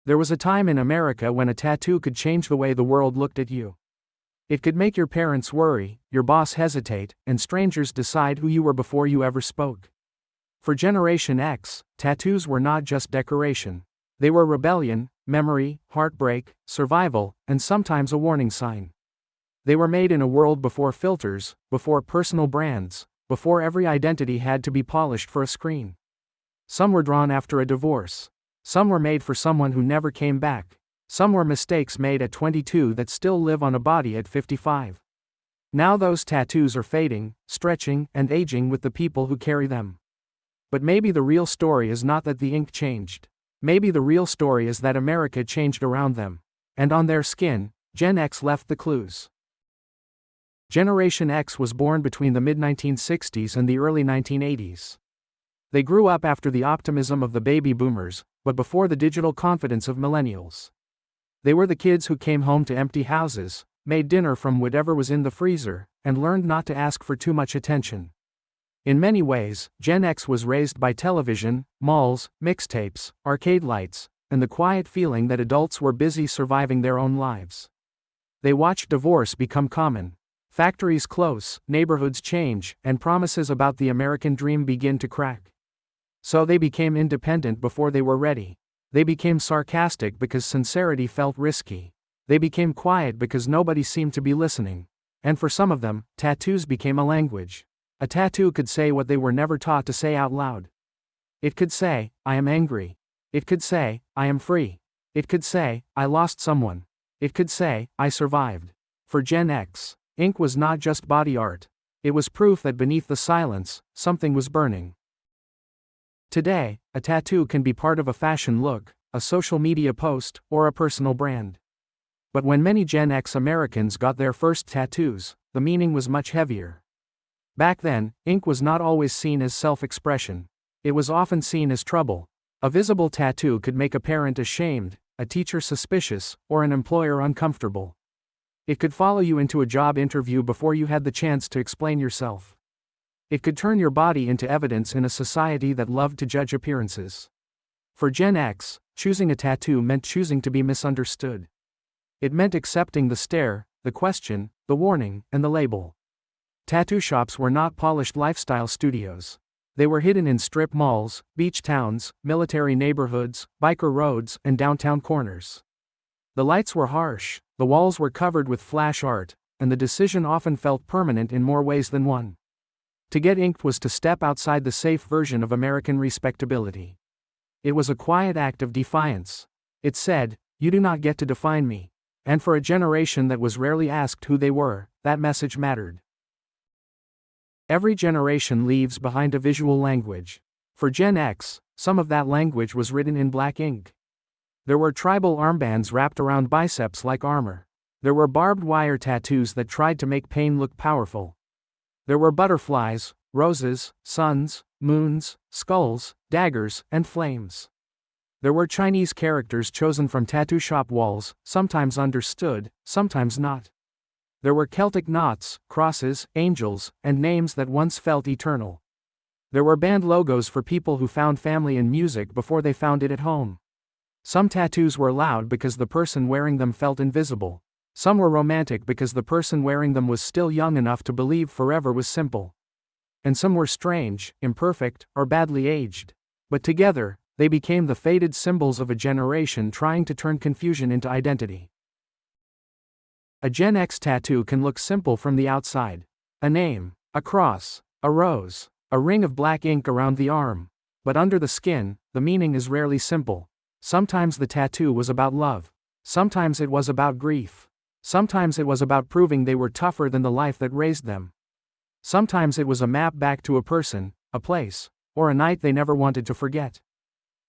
There was a time in America when a tattoo could change the way the world looked at you. It could make your parents worry, your boss hesitate, and strangers decide who you were before you ever spoke. For Generation X, tattoos were not just decoration. They were rebellion, memory, heartbreak, survival, and sometimes a warning sign. They were made in a world before filters, before personal brands, before every identity had to be polished for a screen. Some were drawn after a divorce. Some were made for someone who never came back. Some were mistakes made at 22 that still live on a body at 55. Now those tattoos are fading, stretching, and aging with the people who carry them. But maybe the real story is not that the ink changed. Maybe the real story is that America changed around them. And on their skin, Gen X left the clues. Generation X was born between the mid-1960s and the early 1980s. They grew up after the optimism of the baby boomers, but before the digital confidence of millennials. They were the kids who came home to empty houses, made dinner from whatever was in the freezer, and learned not to ask for too much attention. In many ways, Gen X was raised by television, malls, mixtapes, arcade lights, and the quiet feeling that adults were busy surviving their own lives. They watched divorce become common. Factories close, neighborhoods change, and promises about the American dream begin to crack. So they became independent before they were ready. They became sarcastic because sincerity felt risky. They became quiet because nobody seemed to be listening. And for some of them, tattoos became a language. A tattoo could say what they were never taught to say out loud. It could say, I am angry. It could say, I am free. It could say, I lost someone. It could say, I survived. For Gen X, ink was not just body art. It was proof that beneath the silence, something was burning. Today, a tattoo can be part of a fashion look, a social media post, or a personal brand. But when many Gen X Americans got their first tattoos, the meaning was much heavier. Back then, ink was not always seen as self-expression. It was often seen as trouble. A visible tattoo could make a parent ashamed, a teacher suspicious, or an employer uncomfortable. It could follow you into a job interview before you had the chance to explain yourself. It could turn your body into evidence in a society that loved to judge appearances. For Gen X, choosing a tattoo meant choosing to be misunderstood. It meant accepting the stare, the question, the warning, and the label. Tattoo shops were not polished lifestyle studios. They were hidden in strip malls, beach towns, military neighborhoods, biker roads, and downtown corners. The lights were harsh, the walls were covered with flash art, and the decision often felt permanent in more ways than one. To get inked was to step outside the safe version of American respectability. It was a quiet act of defiance. It said, you do not get to define me. And for a generation that was rarely asked who they were, that message mattered. Every generation leaves behind a visual language. For Gen X, some of that language was written in black ink. There were tribal armbands wrapped around biceps like armor. There were barbed wire tattoos that tried to make pain look powerful. There were butterflies, roses, suns, moons, skulls, daggers, and flames. There were Chinese characters chosen from tattoo shop walls, sometimes understood, sometimes not. There were Celtic knots, crosses, angels, and names that once felt eternal. There were band logos for people who found family in music before they found it at home. Some tattoos were loud because the person wearing them felt invisible. Some were romantic because the person wearing them was still young enough to believe forever was simple. And some were strange, imperfect, or badly aged. But together, they became the faded symbols of a generation trying to turn confusion into identity. A Gen X tattoo can look simple from the outside. A name, a cross, a rose, a ring of black ink around the arm. But under the skin, the meaning is rarely simple. Sometimes the tattoo was about love. Sometimes it was about grief. Sometimes it was about proving they were tougher than the life that raised them. Sometimes it was a map back to a person, a place, or a night they never wanted to forget.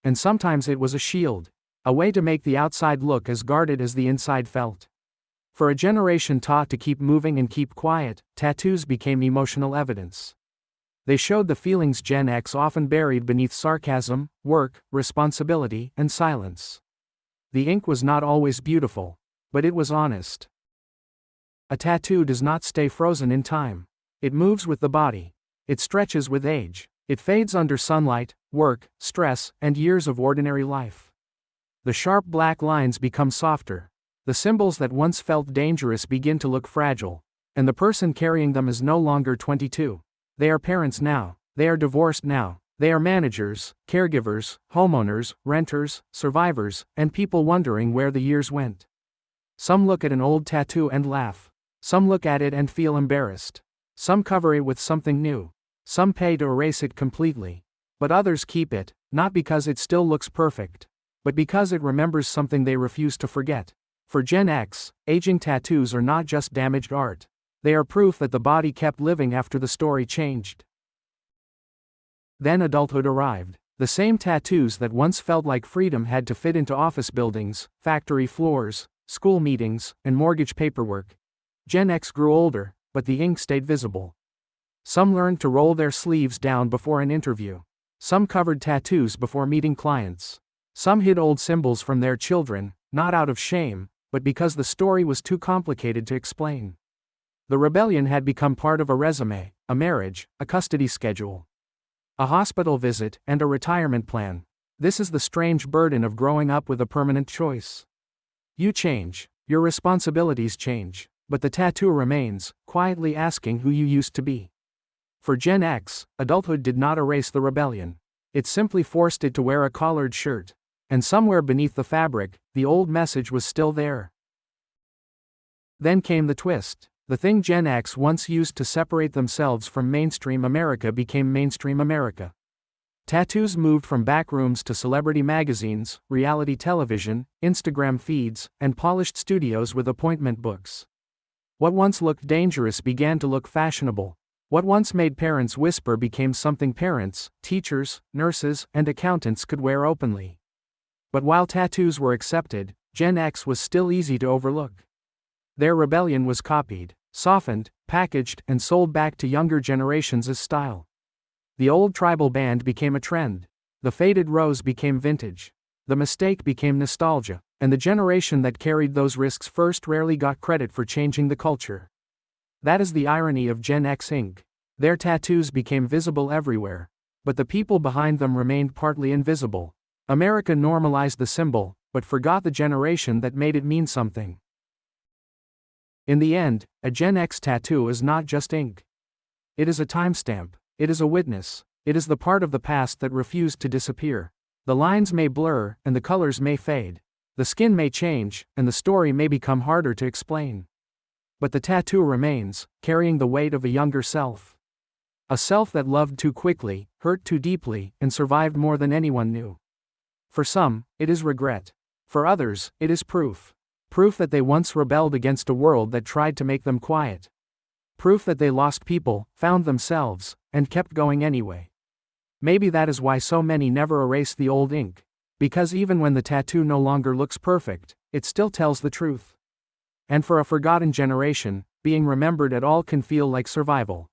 And sometimes it was a shield, a way to make the outside look as guarded as the inside felt. For a generation taught to keep moving and keep quiet, tattoos became emotional evidence. They showed the feelings Gen X often buried beneath sarcasm, work, responsibility, and silence. The ink was not always beautiful, but it was honest. A tattoo does not stay frozen in time. It moves with the body. It stretches with age. It fades under sunlight, work, stress, and years of ordinary life. The sharp black lines become softer. The symbols that once felt dangerous begin to look fragile. And the person carrying them is no longer 22. They are parents now. They are divorced now. They are managers, caregivers, homeowners, renters, survivors, and people wondering where the years went. Some look at an old tattoo and laugh. Some look at it and feel embarrassed. Some cover it with something new. Some pay to erase it completely. But others keep it, not because it still looks perfect, but because it remembers something they refuse to forget. For Gen X, aging tattoos are not just damaged art. They are proof that the body kept living after the story changed. Then adulthood arrived. The same tattoos that once felt like freedom had to fit into office buildings, factory floors, school meetings, and mortgage paperwork. Gen X grew older, but the ink stayed visible. Some learned to roll their sleeves down before an interview. Some covered tattoos before meeting clients. Some hid old symbols from their children, not out of shame, but because the story was too complicated to explain. The rebellion had become part of a resume, a marriage, a custody schedule, a hospital visit, and a retirement plan. This is the strange burden of growing up with a permanent choice. You change, your responsibilities change, but the tattoo remains, quietly asking who you used to be. For Gen X, adulthood did not erase the rebellion. It simply forced it to wear a collared shirt. And somewhere beneath the fabric, the old message was still there. Then came the twist. The thing Gen X once used to separate themselves from mainstream America became mainstream America. Tattoos moved from backrooms to celebrity magazines, reality television, Instagram feeds, and polished studios with appointment books. What once looked dangerous began to look fashionable. What once made parents whisper became something parents, teachers, nurses, and accountants could wear openly. But while tattoos were accepted, Gen X was still easy to overlook. Their rebellion was copied, softened, packaged, and sold back to younger generations as style. The old tribal band became a trend. The faded rose became vintage. The mistake became nostalgia, and the generation that carried those risks first rarely got credit for changing the culture. That is the irony of Gen X Inc. Their tattoos became visible everywhere, but the people behind them remained partly invisible. America normalized the symbol, but forgot the generation that made it mean something. In the end, a Gen X tattoo is not just ink. It is a timestamp. It is a witness. It is the part of the past that refused to disappear. The lines may blur, and the colors may fade. The skin may change, and the story may become harder to explain. But the tattoo remains, carrying the weight of a younger self. A self that loved too quickly, hurt too deeply, and survived more than anyone knew. For some, it is regret. For others, it is proof. Proof that they once rebelled against a world that tried to make them quiet. Proof that they lost people, found themselves, and kept going anyway. Maybe that is why so many never erase the old ink. Because even when the tattoo no longer looks perfect, it still tells the truth. And for a forgotten generation, being remembered at all can feel like survival.